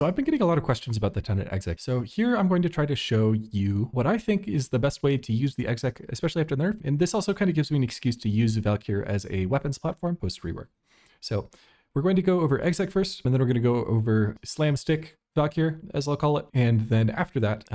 So I've been getting a lot of questions about the Tenant Exec. So here I'm going to try to show you what I think is the best way to use the Exec, especially after the nerf. And this also kind of gives me an excuse to use Valkyr as a weapons platform post rework. So we're going to go over Exec first, and then we're going to go over Slam Stick Valkyr, as I'll call it. And then after that,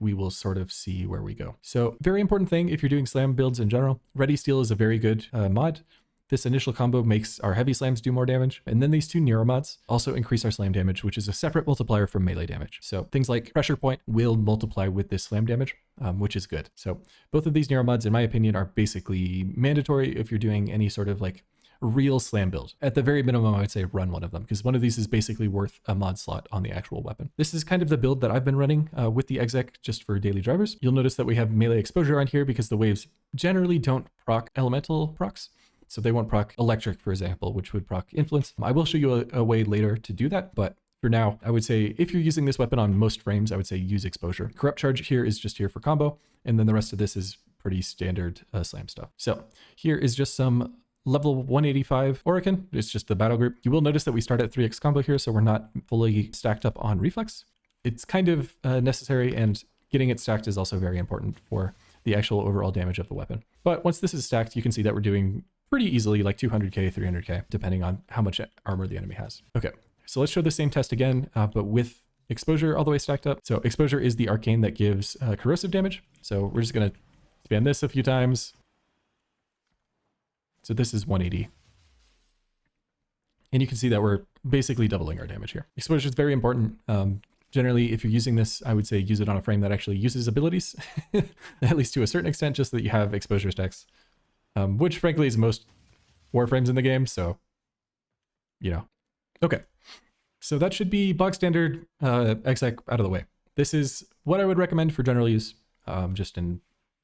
we will sort of see where we go. So very important thing if you're doing slam builds in general, Ready Steel is a very good mod. This initial combo makes our heavy slams do more damage. And then these two Nero mods also increase our slam damage, which is a separate multiplier from melee damage. So things like Pressure Point will multiply with this slam damage, which is good. So both of these Nero mods, in my opinion, are basically mandatory if you're doing any sort of like real slam build. At the very minimum, I would say run one of them, because one of these is basically worth a mod slot on the actual weapon. This is kind of the build that I've been running with the Exec just for daily drivers. You'll notice that we have melee exposure on here because the waves generally don't proc elemental procs. So they won't proc electric, for example, which would proc influence. I will show you a way later to do that, but for now, I would say if you're using this weapon on most frames, I would say use exposure. Corrupt Charge here is just here for combo, and then the rest of this is pretty standard slam stuff. So here is just some level 185 Orokin. It's just the battle group. You will notice that we start at 3x combo here, so we're not fully stacked up on reflex. It's kind of necessary, and getting it stacked is also very important for the actual overall damage of the weapon. But once this is stacked, you can see that we're doing pretty easily, like 200k, 300k, depending on how much armor the enemy has. Okay, so let's show the same test again, but with exposure all the way stacked up. So exposure is the arcane that gives corrosive damage. So we're just gonna spam this a few times. So this is 180. And you can see that we're basically doubling our damage here. Exposure is very important. Generally, if you're using this, I would say use it on a frame that actually uses abilities, at least to a certain extent, just so that you have exposure stacks. Which frankly is most Warframes in the game, so, you know. Okay, so that should be bog standard exec out of the way. This is what I would recommend for general use, just in,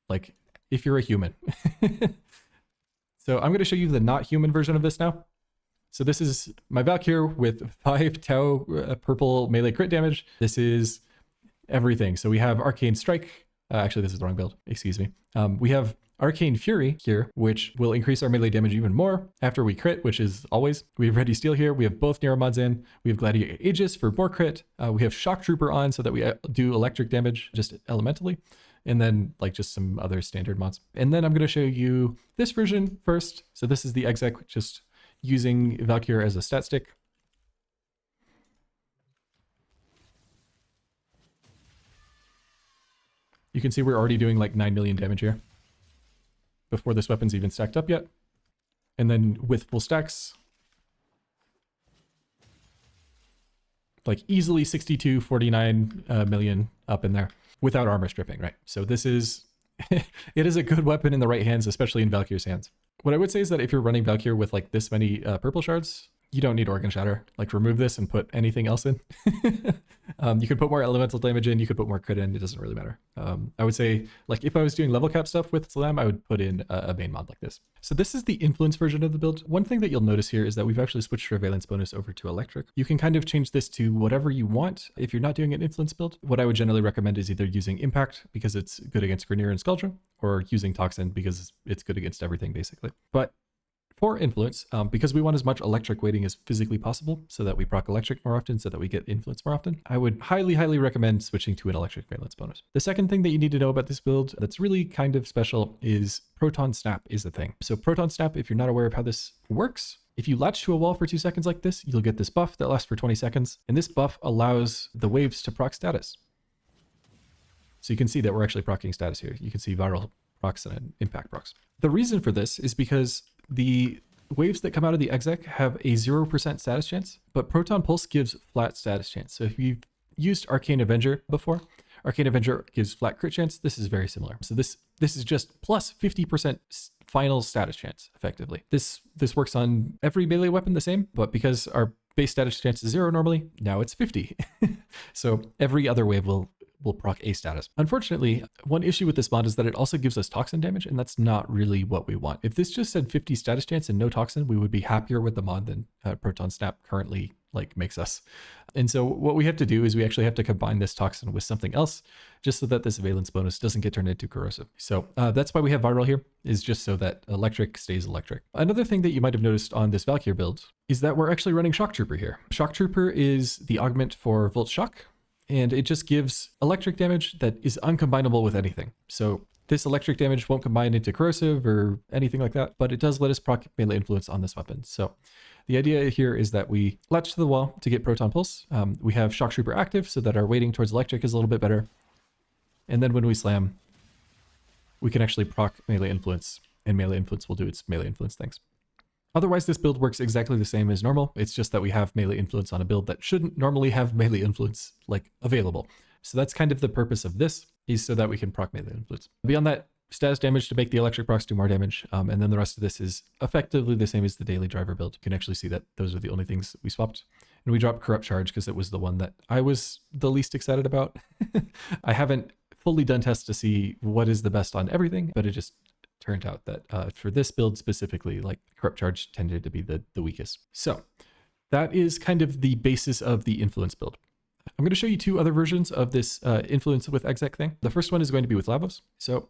like, if you're a human. So I'm going to show you the not human version of this now. So this is my Valkyr with 5 Tau purple melee crit damage. This is everything. So we have Arcane Strike. Actually, this is the wrong build. Excuse me. We have Arcane Fury here, which will increase our melee damage even more after we crit, which is always. We have Ready Steel here. We have both Nero mods in. We have Gladiator Aegis for more crit. We have Shock Trooper on so that we do electric damage just elementally. And then like just some other standard mods. And then I'm going to show you this version first. So this is the Exec, just using Valkyr as a stat stick. You can see we're already doing like 9 million damage here before this weapon's even stacked up yet. And then with full stacks, like easily 62, 49 million up in there without armor stripping, right? So this is, it is a good weapon in the right hands, especially in Valkyr's hands. What I would say is that if you're running Valkyr with like this many purple shards, you don't need Organ Shatter. Like remove this and put anything else in. You could put more elemental damage in, you could put more crit in, it doesn't really matter. I would say like if I was doing level cap stuff with Slam, I would put in a Bane mod like this. So this is the influence version of the build. One thing that you'll notice here is that we've actually switched our valence bonus over to electric. You can kind of change this to whatever you want. If you're not doing an influence build, what I would generally recommend is either using impact because it's good against Grineer and Skuldra, or using toxin because it's good against everything basically. But for influence, because we want as much electric weighting as physically possible so that we proc electric more often so that we get influence more often, I would highly, highly recommend switching to an electric valence bonus. The second thing that you need to know about this build that's really kind of special is Proton Snap is the thing. So Proton Snap, if you're not aware of how this works, if you latch to a wall for 2 seconds like this, you'll get this buff that lasts for 20 seconds. And this buff allows the waves to proc status. So you can see that we're actually proccing status here. You can see viral procs and impact procs. The reason for this is because the waves that come out of the Exec have a 0% status chance, but Proton Pulse gives flat status chance. So if you've used Arcane Avenger before, Arcane Avenger gives flat crit chance. This is very similar. So this is just plus 50% final status chance, effectively. This works on every melee weapon the same, but because our base status chance is 0 normally, now it's 50. So every other wave will proc a status. Unfortunately, one issue with this mod is that it also gives us toxin damage, and that's not really what we want. If this just said 50 status chance and no toxin, we would be happier with the mod than Proton Snap currently like makes us. And so what we have to do is we actually have to combine this toxin with something else just so that this valence bonus doesn't get turned into corrosive. So that's why we have viral here, is just so that electric stays electric. Another thing that you might have noticed on this Valkyr build is that we're actually running Shock Trooper here. Shock Trooper is the augment for Volt Shock, and it just gives electric damage that is uncombinable with anything. So this electric damage won't combine into corrosive or anything like that, but it does let us proc melee influence on this weapon. So the idea here is that we latch to the wall to get Proton Pulse. We have Shock Trooper active so that our weighting towards electric is a little bit better. And then when we slam, we can actually proc melee influence, and melee influence will do its melee influence things. Otherwise, this build works exactly the same as normal. It's just that we have melee influence on a build that shouldn't normally have melee influence like available. So that's kind of the purpose of this, is so that we can proc melee influence. Beyond that, status damage to make the electric procs do more damage. And then the rest of this is effectively the same as the daily driver build. You can actually see that those are the only things that we swapped. And we dropped Corrupt Charge because it was the one that I was the least excited about. I haven't fully done tests to see what is the best on everything, but it just turned out that for this build specifically, like Corrupt Charge tended to be the weakest. So that is kind of the basis of the influence build. I'm going to show you two other versions of this influence with exec thing. The first one is going to be with Lavos. So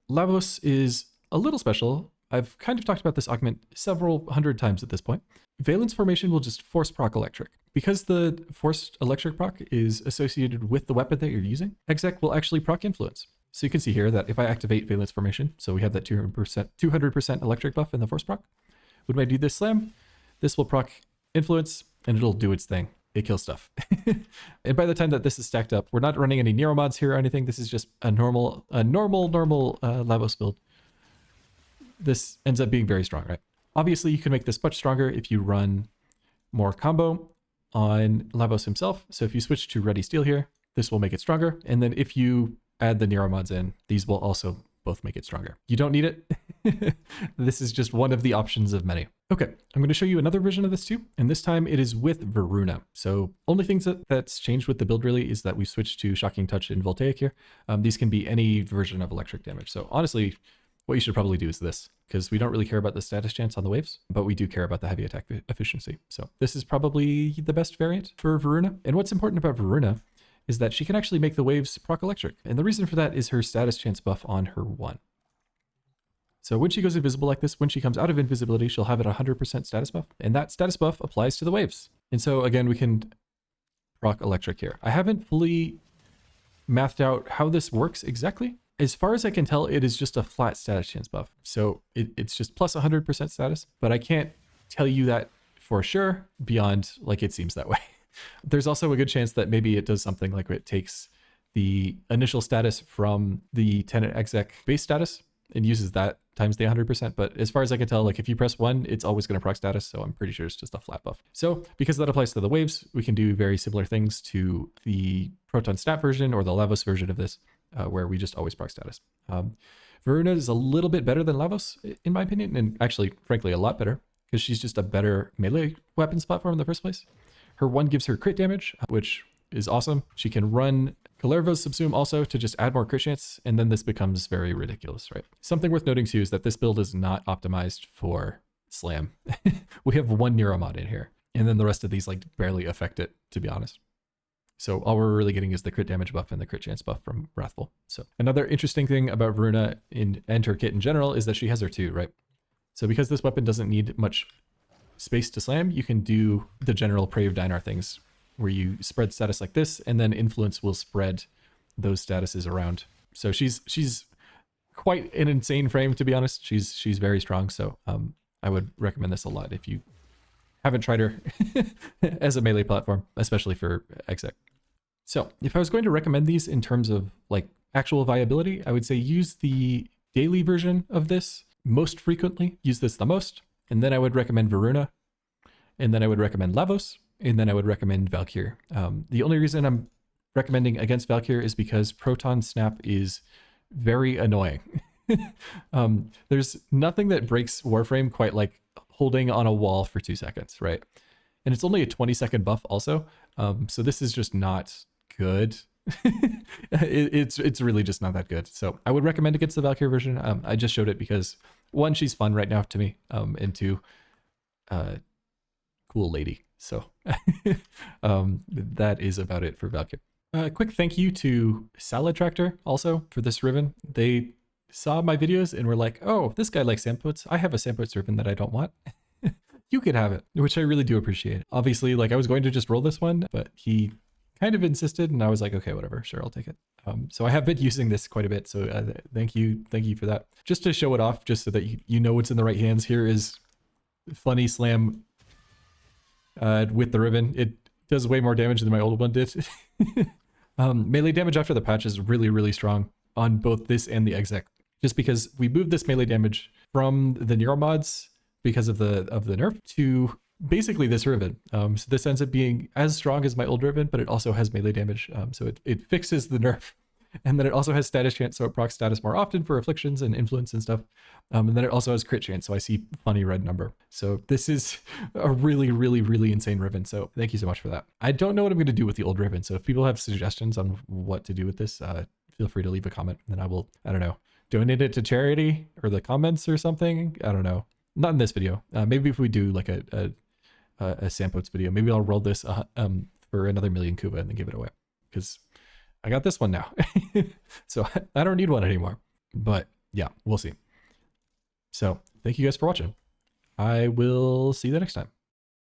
Lavos is a little special. I've kind of talked about this augment several hundred times at this point. Valence formation will just force proc electric. Because the forced electric proc is associated with the weapon that you're using, exec will actually proc influence. So you can see here that if I activate valence formation, so we have that 200% electric buff in the force proc. When I do this slam, this will proc influence and it'll do its thing. It kills stuff. And by the time that this is stacked up, we're not running any Nero mods here or anything. This is just a normal Lavos build. This ends up being very strong, right? Obviously, you can make this much stronger if you run more combo on Lavos himself. So if you switch to Ready Steel here, this will make it stronger. And then if you add the Nero mods in, these will also both make it stronger. You don't need it. This is just one of the options of many. Okay, I'm going to show you another version of this too, and this time it is with Voruna. So only things that's changed with the build really is that we switched to Shocking Touch and Voltaic here. These can be any version of electric damage. So honestly, what you should probably do is this, because we don't really care about the status chance on the waves, but we do care about the heavy attack efficiency. So this is probably the best variant for Voruna. And what's important about Voruna is that she can actually make the waves proc electric. And the reason for that is her status chance buff on her 1. So when she goes invisible like this, when she comes out of invisibility, she'll have a 100% status buff. And that status buff applies to the waves. And so again, we can proc electric here. I haven't fully mathed out how this works exactly. As far as I can tell, it is just a flat status chance buff. So it's just plus 100% status, but I can't tell you that for sure beyond like it seems that way. There's also a good chance that maybe it does something like it takes the initial status from the Tenant Exec base status and uses that times the 100%. But as far as I can tell, like if you press 1, it's always going to proc status. So I'm pretty sure it's just a flat buff. So because that applies to the waves, we can do very similar things to the Proton Snap version or the Lavos version of this, where we just always proc status. Voruna is a little bit better than Lavos, in my opinion, and actually, frankly, a lot better, because she's just a better melee weapons platform in the first place. Her 1 gives her crit damage, which is awesome. She can run Kalervo's Subsume also to just add more crit chance, and then this becomes very ridiculous, right? Something worth noting too is that this build is not optimized for slam. We have 1 Nero mod in here, and then the rest of these like barely affect it, to be honest. So all we're really getting is the crit damage buff and the crit chance buff from Wrathful. So another interesting thing about Voruna and her kit in general is that she has her 2, right? So because this weapon doesn't need much space to slam, you can do the general Prey of Dinar things where you spread status like this, and then influence will spread those statuses around. So she's quite an insane frame, to be honest. She's very strong. So I would recommend this a lot if you haven't tried her as a melee platform, especially for exec. So if I was going to recommend these in terms of like actual viability, I would say use the daily version of this most frequently, use this the most. And then I would recommend Voruna, and then I would recommend Lavos, and then I would recommend Valkyr. The only reason I'm recommending against Valkyr is because Proton Snap is very annoying. There's nothing that breaks Warframe quite like holding on a wall for 2 seconds, right? And it's only a 20-second buff also. So this is just not good. It's really just not that good. So I would recommend against the Valkyr version. I just showed it because 1, she's fun right now to me, and 2, cool lady. So that is about it for Valkyr. Quick thank you to Salad Tractor also for this ribbon. They saw my videos and were like, oh, this guy likes sandpots. I have a sandpots ribbon that I don't want. You could have it, which I really do appreciate. Obviously, like I was going to just roll this one, but he kind of insisted and I was like, okay, whatever, sure, I'll take it. So I have been using this quite a bit. So thank you for that. Just to show it off, just so that you know what's in the right hands, here is Funny Slam with the ribbon. It does way more damage than my old one did. Melee damage after the patch is really, really strong on both this and the exec, just because we moved this melee damage from the Nero mods because of the nerf to basically this ribbon. So this ends up being as strong as my old ribbon, but it also has melee damage. So it fixes the nerf. And then it also has status chance, so it procs status more often for afflictions and influence and stuff. And then it also has crit chance, so I see funny red number. So this is a really, really, really insane ribbon. So thank you so much for that. I don't know what I'm going to do with the old ribbon, so if people have suggestions on what to do with this, feel free to leave a comment, and then I will, I don't know, donate it to charity or the comments or something. I don't know. Not in this video. Maybe if we do like a Sampotes video, maybe I'll roll this for another million Kuba and then give it away, because I got this one now. So I don't need one anymore. But yeah, we'll see. So thank you guys for watching. I will see you the next time.